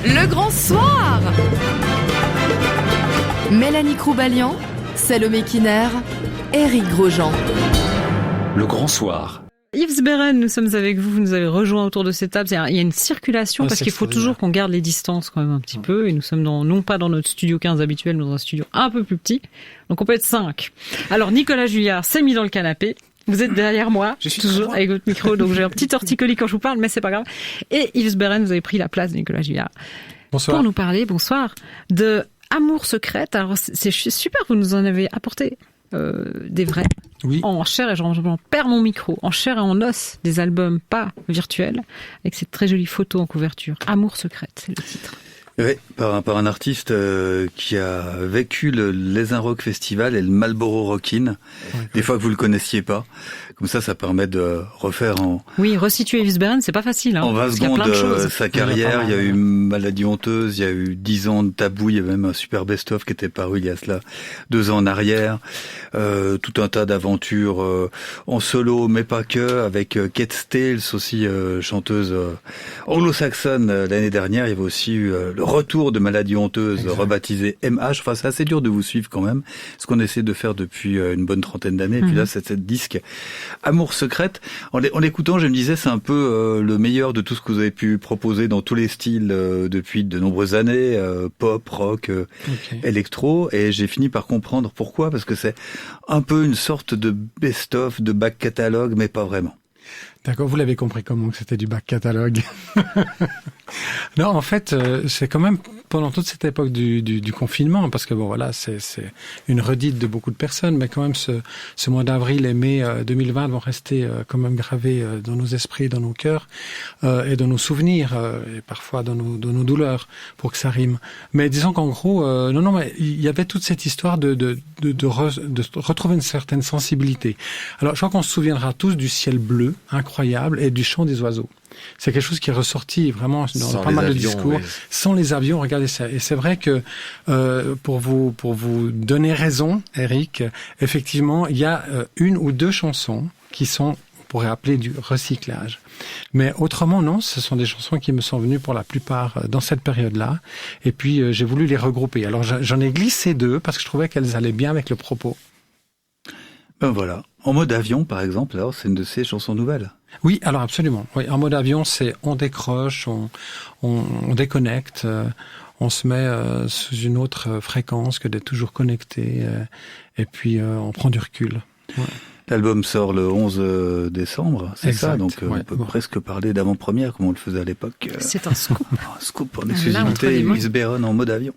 Le grand soir. Mélanie Croubalian, Salomé Kiner, Éric Grosjean. Le grand soir. Yves Beren, nous sommes avec vous, vous nous avez rejoint autour de cette table. Il y a une circulation parce qu'il faut toujours qu'on garde les distances quand même un petit peu. Et nous sommes non pas dans notre studio 15 habituel, mais dans un studio un peu plus petit. Donc on peut être 5. Alors Nicolas Juillard s'est mis dans le canapé. Vous êtes derrière moi, je suis toujours avec votre micro, donc j'ai un petit torticolis quand je vous parle, mais c'est pas grave. Et Yves Beren, vous avez pris la place de Nicolas Juillard. Bonsoir. Pour nous parler, bonsoir, de Amour secrète. Alors c'est super, vous nous en avez apporté des vrais. Oui. En chair, et j'en perds mon micro, en chair et en os, des albums pas virtuels, avec cette très jolie photo en couverture. Amour secrète, c'est le titre. Oui, par un artiste qui a vécu les Rock Festival et le Marlboro Rockin', des fois que vous le connaissiez pas. Comme ça permet de refaire Oui, resituer Yves Beren, c'est pas facile. En 20 secondes sa carrière. Il y a eu Maladie honteuse, il y a eu 10 ans de Tabou, il y avait même un super best-of qui était paru il y a cela 2 ans en arrière. Tout un tas d'aventures en solo, mais pas que, avec Kate Stales aussi, chanteuse anglo-saxonne l'année dernière. Il y avait aussi eu le retour de Maladie honteuse, rebaptisé MH. Enfin, c'est assez dur de vous suivre quand même, ce qu'on essaie de faire depuis une bonne trentaine d'années. Et puis là, c'est cette disque Amour secrète. En l'écoutant, je me disais, c'est un peu le meilleur de tout ce que vous avez pu proposer dans tous les styles depuis de nombreuses années, pop, rock, électro. Et j'ai fini par comprendre pourquoi, parce que c'est un peu une sorte de best-of, de back catalogue, mais pas vraiment. D'accord, vous l'avez compris comment que c'était du back catalogue. Non, en fait, c'est quand même pendant toute cette époque du confinement, parce que bon voilà, c'est une redite de beaucoup de personnes, mais quand même ce mois d'avril et mai 2020 vont rester quand même gravés dans nos esprits, dans nos cœurs et dans nos souvenirs et parfois dans nos douleurs, pour que ça rime. Mais disons qu'en gros, non, mais il y avait toute cette histoire de retrouver une certaine sensibilité. Alors, je crois qu'on se souviendra tous du ciel bleu incroyable et du chant des oiseaux. C'est quelque chose qui est ressorti vraiment dans pas mal de discours. Oui. Sans les avions, regardez ça. Et c'est vrai que pour vous donner raison, Eric, effectivement, il y a une ou deux chansons qui sont, on pourrait appeler du recyclage. Mais autrement, non, ce sont des chansons qui me sont venues pour la plupart dans cette période-là. Et puis, j'ai voulu les regrouper. Alors, j'en ai glissé 2 parce que je trouvais qu'elles allaient bien avec le propos. Ben voilà. En mode avion, par exemple, alors, c'est une de ces chansons nouvelles. Oui, alors absolument. Oui, en mode avion, c'est on décroche, on déconnecte, on se met sous une autre fréquence que d'être toujours connecté, et puis on prend du recul. Ouais. L'album sort le 11 décembre, c'est exact, ça, donc on peut presque parler d'avant-première comme on le faisait à l'époque. C'est un scoop. Un scoop en exclusivité, Yves Beren en mode avion.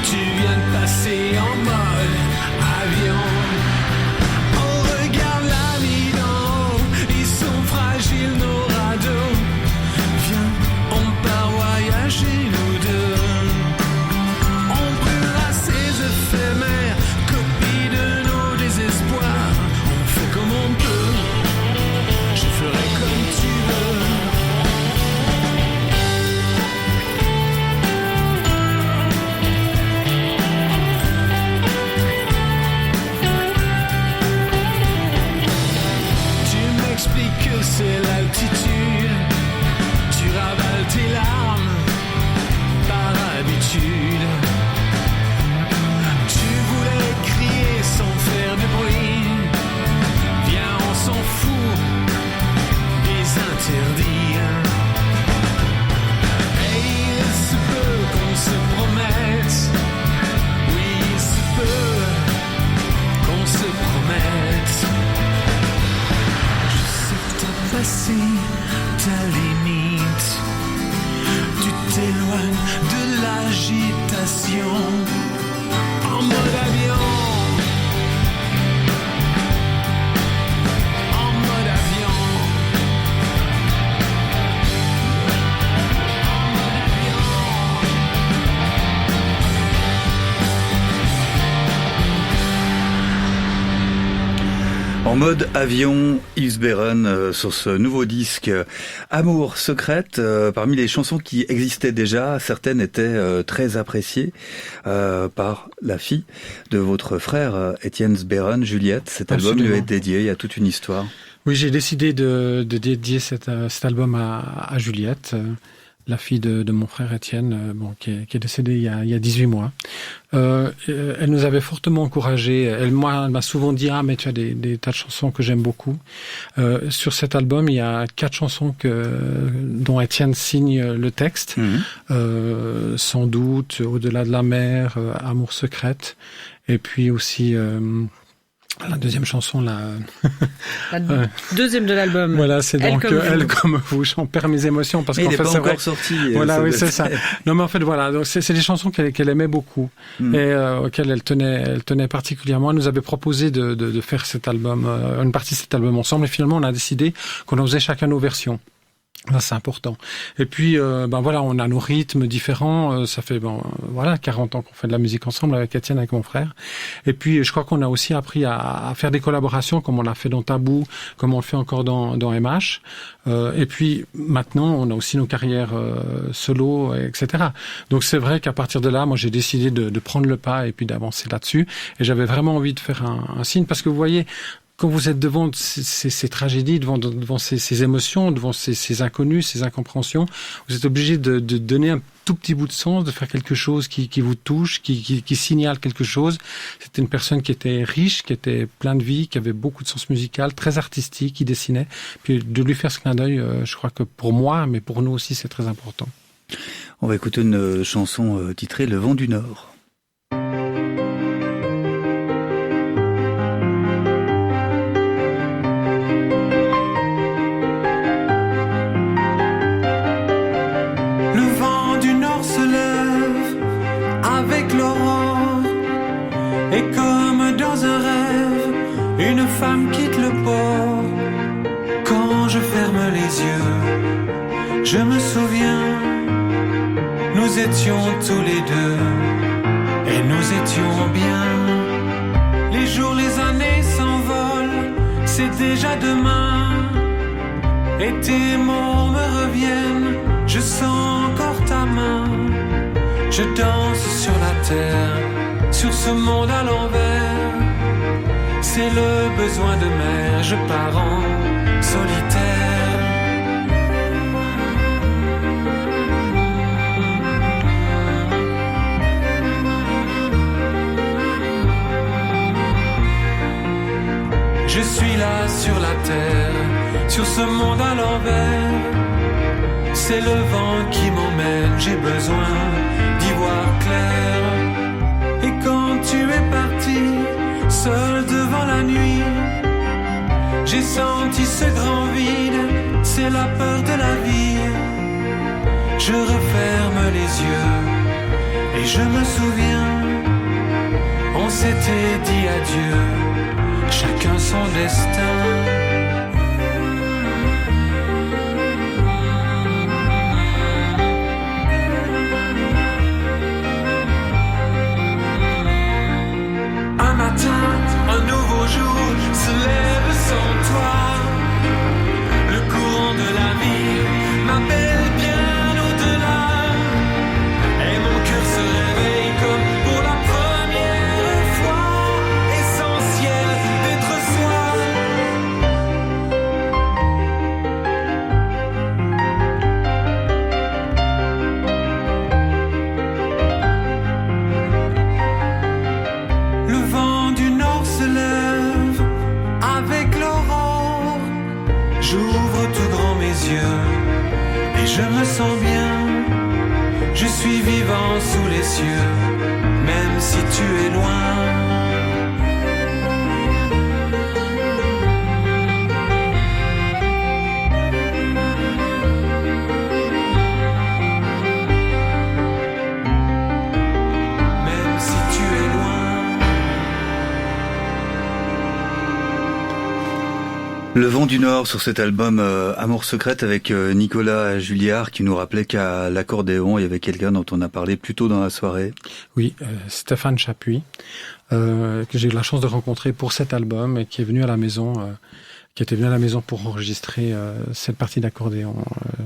Tu viens de passer en mode avion. On regarde la vie d'en haut, ils sont fragiles. ciel, c'est l'altitude. Tu ravales tes larmes par habitude. Tu voulais crier sans faire de bruit. Viens, on s'en fout des interdits. Et il se peut qu'on se promette. Oui, il se peut qu'on se promette. Je sais que t'as passé ta limite. Tu t'éloignes de l'agitation. En mode avion. En mode avion. En mode avion. En mode avion, Yves Beeren sur ce nouveau disque Amour secrète. Parmi les chansons qui existaient déjà, certaines étaient très appréciées par la fille de votre frère Étienne Beeren, Juliette. Cet album lui est dédié, il y a toute une histoire. Oui, j'ai décidé de dédier cet album à Juliette, la fille de mon frère Étienne, qui est décédée il y a 18 mois. Elle nous avait fortement encouragés. Elle m'a souvent dit mais tu as des tas de chansons que j'aime beaucoup. Sur cet album, il y a 4 chansons dont Étienne signe le texte. Sans doute, Au-delà de la mer, Amour secrète, et puis aussi la deuxième chanson, la deuxième de l'album. Voilà, c'est donc Elle comme vous. J'en perds mes émotions parce qu'en fait, c'est vrai. Sorti. Voilà, oui, c'est ça. Non, mais en fait, voilà. Donc, c'est des chansons qu'elle aimait beaucoup et auxquelles elle tenait particulièrement. Elle nous avait proposé de faire cet album, une partie de cet album ensemble, et finalement, on a décidé qu'on en faisait chacun nos versions. Là, c'est important. Et puis, voilà, on a nos rythmes différents. Ça fait, 40 ans qu'on fait de la musique ensemble avec Étienne, avec mon frère. Et puis, je crois qu'on a aussi appris à faire des collaborations, comme on l'a fait dans Tabou, comme on le fait encore dans MH. Et puis, maintenant, on a aussi nos carrières solo, etc. Donc, c'est vrai qu'à partir de là, moi, j'ai décidé de prendre le pas et puis d'avancer là-dessus. Et j'avais vraiment envie de faire un signe, parce que vous voyez, quand vous êtes devant ces tragédies, devant ces émotions, devant ces inconnus, ces incompréhensions, vous êtes obligé de donner un tout petit bout de sens, de faire quelque chose qui vous touche, qui signale quelque chose. C'était une personne qui était riche, qui était plein de vie, qui avait beaucoup de sens musical, très artistique, qui dessinait. Puis de lui faire ce clin d'œil, je crois que pour moi, mais pour nous aussi, c'est très important. On va écouter une chanson titrée Le vent du Nord. Et comme dans un rêve, une femme quitte le port. Quand je ferme les yeux, je me souviens, nous étions tous les deux, et nous étions bien. Les jours, les années s'envolent, c'est déjà demain. Et tes mots me reviennent, je sens encore ta main. Je danse sur la terre, sur ce monde à l'envers. C'est le besoin de mer, je pars en solitaire. Je suis là sur la terre, sur ce monde à l'envers. C'est le vent qui m'emmène, j'ai besoin d'y voir clair. Et quand tu es parti, seul devant la nuit, j'ai senti ce grand vide, c'est la peur de la vie. Je referme les yeux et je me souviens, on s'était dit adieu, chacun son destin. Un nouveau jour se lève sans toi. Le courant de la vie m'appelle bien au-delà. Et mon cœur se réveille comme pour la première fois. Essentiel d'être soi. j'ouvre tout grand mes yeux et je me sens bien. Je suis vivant sous les cieux, même si tu es loin. Même si tu es loin. Le vent du Nord sur cet album Amour secrète avec Nicolas Julliard qui nous rappelait qu'à l'accordéon il y avait quelqu'un dont on a parlé plus tôt dans la soirée. Oui, Stéphane Chapuis, que j'ai eu la chance de rencontrer pour cet album et qui est venu à la maison, qui était venu à la maison pour enregistrer cette partie d'accordéon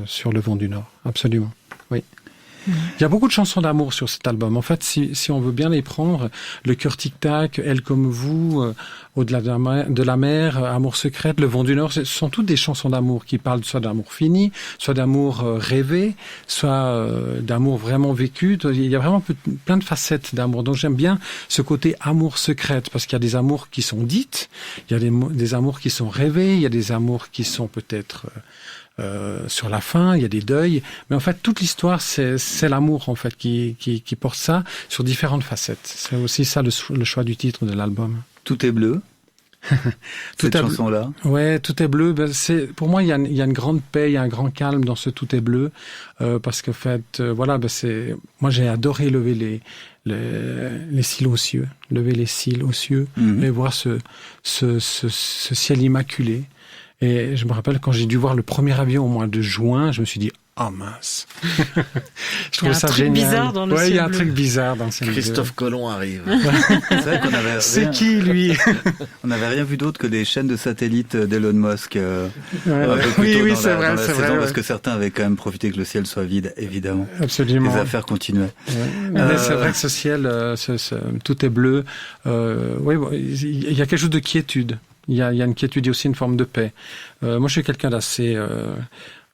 sur Le vent du Nord. Absolument, oui. Il y a beaucoup de chansons d'amour sur cet album. En fait, si on veut bien les prendre, Le cœur tic-tac, Elle comme vous, Au-delà de la mer, Amour secrète, Le vent du Nord, ce sont toutes des chansons d'amour qui parlent soit d'amour fini, soit d'amour rêvé, soit d'amour vraiment vécu. Il y a vraiment plein de facettes d'amour. Donc j'aime bien ce côté amour secrète, parce qu'il y a des amours qui sont dites, il y a des amours qui sont rêvés, il y a des amours qui sont peut-être... sur la fin, il y a des deuils, mais en fait toute l'histoire c'est l'amour en fait qui porte ça sur différentes facettes. C'est aussi ça le choix du titre de l'album. Tout est bleu. Cette chanson-là. Ouais, Tout est bleu. Ben, pour moi il y a une grande paix, il y a un grand calme dans ce Tout est bleu parce qu'en fait voilà, ben moi j'ai adoré lever les cils aux cieux, lever les cils aux cieux et voir ce ciel immaculé. Et je me rappelle quand j'ai dû voir le premier avion au mois de juin, je me suis dit oh mince. Je trouvais ça génial. Bizarre dans le ciel bleu. Il y a un truc bizarre dans le ciel bleu. Christophe Colomb arrive. C'est vrai qu'on avait C'est qui lui? On n'avait rien vu d'autre que des chaînes de satellites d'Elon Musk. Oui, c'est vrai, c'est vrai. Parce que certains avaient quand même profité que le ciel soit vide, évidemment. Absolument. Les affaires continuaient. Mais c'est vrai que ce ciel, tout est bleu. Oui, bon, il y a quelque chose de quiétude. Il y a une quiétude et aussi une forme de paix. Moi, je suis quelqu'un d'assez,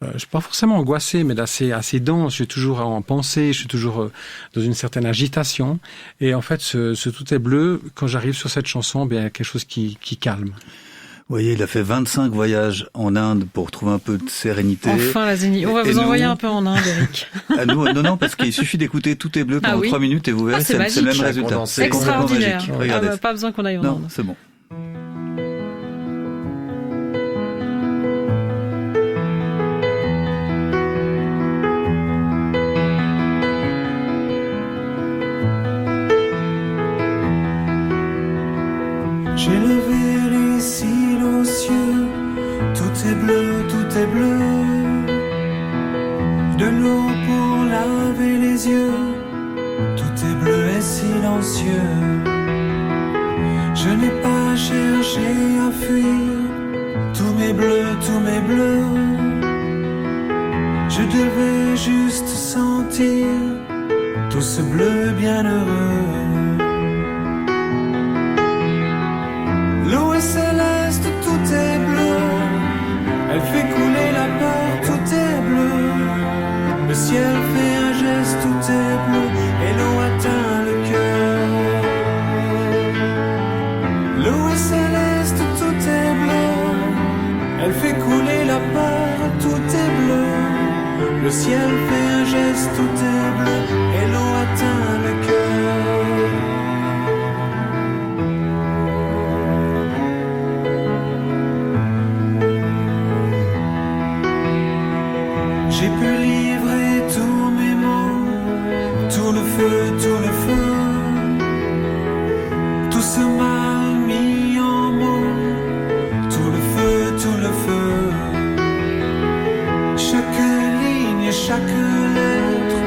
je suis pas forcément angoissé, mais assez dense. Je suis toujours en pensée, je suis toujours dans une certaine agitation. Et en fait, ce Tout est bleu, quand j'arrive sur cette chanson, bien, il y a quelque chose qui calme. Vous voyez, il a fait 25 voyages en Inde pour trouver un peu de sérénité. Enfin, la Zénith. On va vous envoyer un peu en Inde, Eric. Non, parce qu'il suffit d'écouter Tout est bleu pendant 3 minutes et vous verrez, c'est le même résultat. C'est extraordinaire. Regardez. Pas besoin qu'on aille en Inde. Non, c'est bon. J'ai levé les cils aux cieux, tout est bleu, de l'eau pour laver les yeux, tout est bleu et silencieux. Je n'ai pas cherché à fuir, tous mes bleus, je devais juste sentir tout ce bleu bienheureux. L'eau est céleste, tout est bleu. Elle fait couler la peur, tout est bleu. Le ciel fait un geste, tout est bleu. Et l'eau atteint le cœur. L'eau est céleste, tout est bleu. Elle fait couler la peur, tout est bleu. Le ciel fait un geste, tout est bleu. Et l'eau atteint le cœur. J'ai pu livrer tous mes mots, tout le feu, tout ce mal mis en mots, tout le feu, chaque ligne, chaque lettre,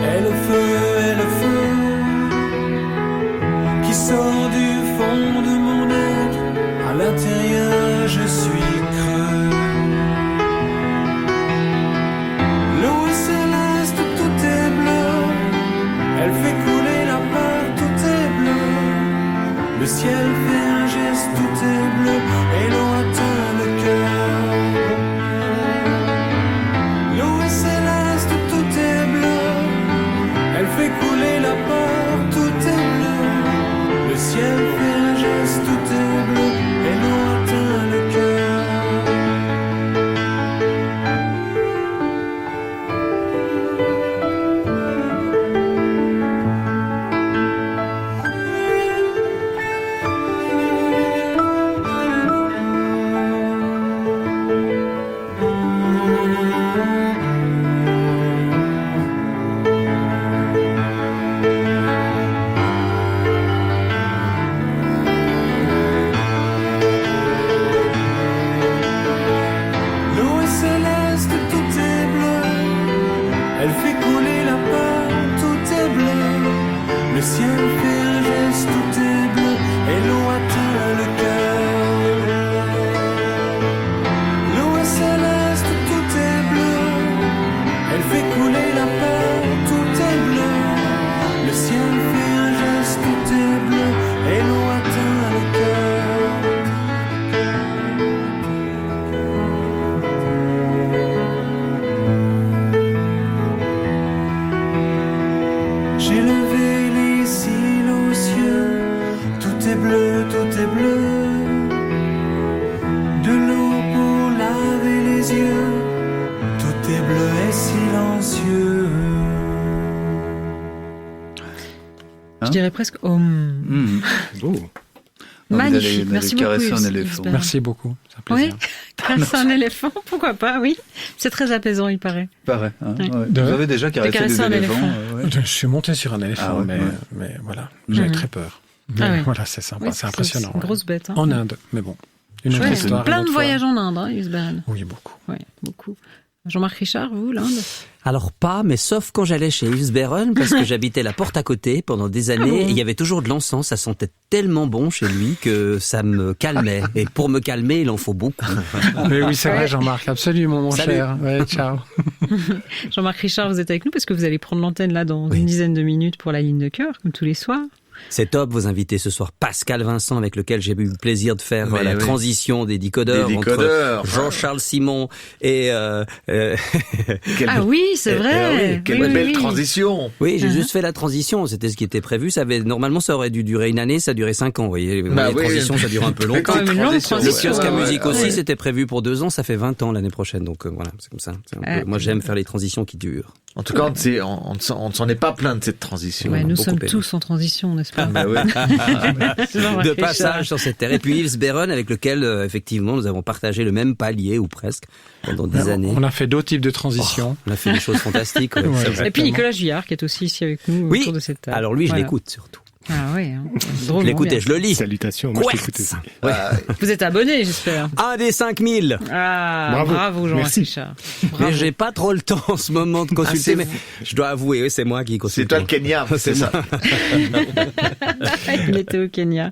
et le feu, qui sort du fond de mon être, à l'intérieur je suis creux. L'eau est céleste, tout est bleu. Elle fait couler la peur, tout est bleu. Le ciel fait un geste, tout est bleu. Et l'eau atteint le cœur. L'eau est céleste, tout est bleu. Elle fait couler la peur, tout est bleu. Le ciel fait un geste, tout est bleu. Et l'eau atteint le cœur. Je dirais presque om. Magnifique, merci beaucoup. Caresser un Yves éléphant. Bern. Merci beaucoup, c'est un plaisir. Oui, caresser un éléphant, pourquoi pas, oui. C'est très apaisant, il paraît. Pareil. Hein, Ouais. ouais. Vous avez déjà caressé des un éléphants éléphant. ouais. Je suis monté sur un éléphant, Ah ouais, mais voilà, j'avais très peur. Mais ouais. voilà, c'est sympa, Oui, c'est impressionnant. C'est une grosse bête. Hein. En Inde, mais bon. Une autre Ouais, histoire. plein une de autre fois. voyages en Inde, Yves Bern. Oui, beaucoup. Oui, beaucoup. Jean-Marc Richard, vous, l'Inde? Alors pas, mais sauf quand j'allais chez Yves Bern, parce que j'habitais la porte à côté pendant des années, et il y avait toujours de l'encens, ça sentait tellement bon chez lui que ça me calmait. Et pour me calmer, il en faut beaucoup. Mais oui, c'est vrai, Jean-Marc, absolument, mon Salut. cher. Ouais, ciao. Jean-Marc Richard, vous êtes avec nous parce que vous allez prendre l'antenne là dans une dizaine de minutes pour la ligne de cœur, comme tous les soirs. C'est top, vos invités ce soir. Pascal Vincent, avec lequel j'ai eu le plaisir de faire la transition des décodeurs entre Jean-Charles Simon et... Ah oui, c'est vrai. Quelle belle transition. Oui, j'ai juste fait la transition. C'était ce qui était prévu. Normalement, ça aurait dû durer une année. Ça a duré 5 ans. Vous voyez, les transitions, ça dure un peu longtemps. Quand même une longue transition. Le kiosque à musique aussi, c'était prévu pour 2 ans. Ça fait 20 ans l'année prochaine. Donc voilà, c'est comme ça. Moi, j'aime faire les transitions qui durent. En tout cas, on ne s'en est pas plaint de cette transition. Ouais, nous beaucoup sommes aimé. tous en transition, n'est-ce pas? Bah oui. Jean-Marc De Richard. passage sur cette terre. Et puis Yves Bern, avec lequel, effectivement, nous avons partagé le même palier, ou presque, pendant des années. On a fait d'autres types de transitions. On a fait des choses fantastiques. Ouais. Ouais, C'est vrai. Et puis exactement. Nicolas Juillard, qui est aussi ici avec nous Oui. autour de cette table. Alors lui, je Voilà. l'écoute surtout. Ah ouais, hein. Je Drôlement l'écoute bien. et je le lis. Salutations, moi je t'écoute aussi. Vous êtes abonné, j'espère. Un des 5000. Ah, bravo Jean-Marc Merci. Richard. Bravo. Mais j'ai pas trop le temps en ce moment de consulter, c'est mais vous. je dois avouer, oui, c'est moi qui C'est consulte. toi le Kenya, c'est ça. Il était au Kenya.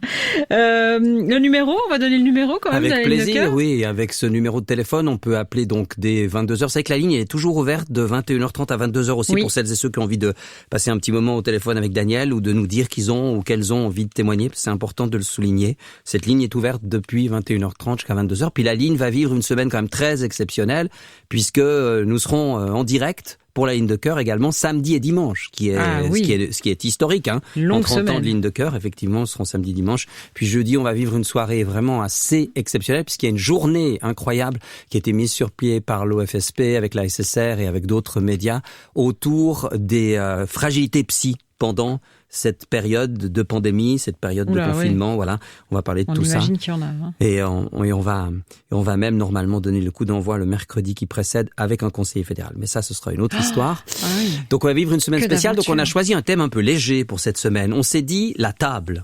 Le numéro, on va donner le numéro quand même. de la Avec ligne de plaisir, cœur. oui. Avec ce numéro de téléphone, on peut appeler donc dès 22h. C'est que la ligne est toujours ouverte de 21h30 à 22h aussi Oui. pour celles et ceux qui ont envie de passer un petit moment au téléphone avec Daniel ou de nous dire qu'ils ont ou qu'elles ont envie de témoigner. C'est important de le souligner. Cette ligne est ouverte depuis 21h30 jusqu'à 22h. Puis la ligne va vivre une semaine quand même très exceptionnelle puisque nous serons en direct pour la ligne de cœur également samedi et dimanche, ce qui est historique, hein. Longue En 30 ans semaine. de ligne de cœur, effectivement, ce seront samedi, dimanche. Puis jeudi, on va vivre une soirée vraiment assez exceptionnelle puisqu'il y a une journée incroyable qui a été mise sur pied par l'OFSP avec la SSR et avec d'autres médias autour des fragilités psy pendant cette période de pandémie, cette période Oula, de confinement, voilà. On va parler de On tout ça. imagine qu'il y en a. Hein. Et on va même normalement donner le coup d'envoi le mercredi qui précède avec un conseiller fédéral. Mais ça, ce sera une autre histoire. Ah oui. Donc on va vivre une semaine Que spéciale. Donc on a d'aventure. choisi un thème un peu léger pour cette semaine. On s'est dit la table.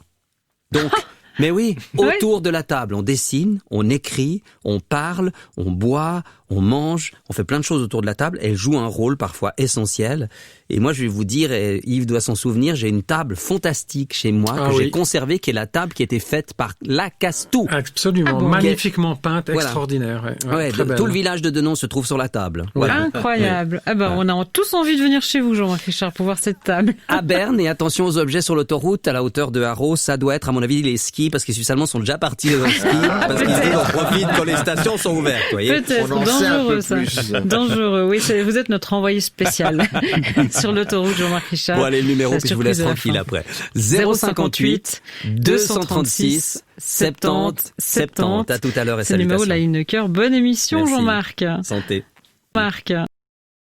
Donc, mais oui, autour de la table, on dessine, on écrit, on parle, on boit, on mange, on fait plein de choses autour de la table. Elle joue un rôle parfois essentiel. Et moi, je vais vous dire, et Yves doit s'en souvenir, j'ai une table fantastique chez moi que j'ai conservée, qui est la table qui a été faite par Lacastou. Absolument, Ah bon. magnifiquement peinte, Voilà. extraordinaire. Ouais, très belle. tout le village de Denon se trouve sur la table. Voilà. Incroyable. Ah ben, on a tous envie de venir chez vous, Jean-Marc Richard, pour voir cette table. À Berne, et attention aux objets sur l'autoroute à la hauteur de Haro, ça doit être à mon avis les skis parce que les Suisses allemands sont déjà partis en ski parce qu'ils disent on profite quand les stations sont ouvertes, vous voyez. Peut-être, On en sait un dangereux peu ça. plus. Dangereux, oui, vous êtes notre envoyé spécial sur l'autoroute, Jean-Marc Richard. Bon, allez, le numéro, La puis je vous laisse surprise de la tranquille fin. après. 058 236 70 70. À tout à l'heure et C'est le numéro de la salutations. ligne de cœur. Bonne émission, Merci. Jean-Marc. Santé. Marc.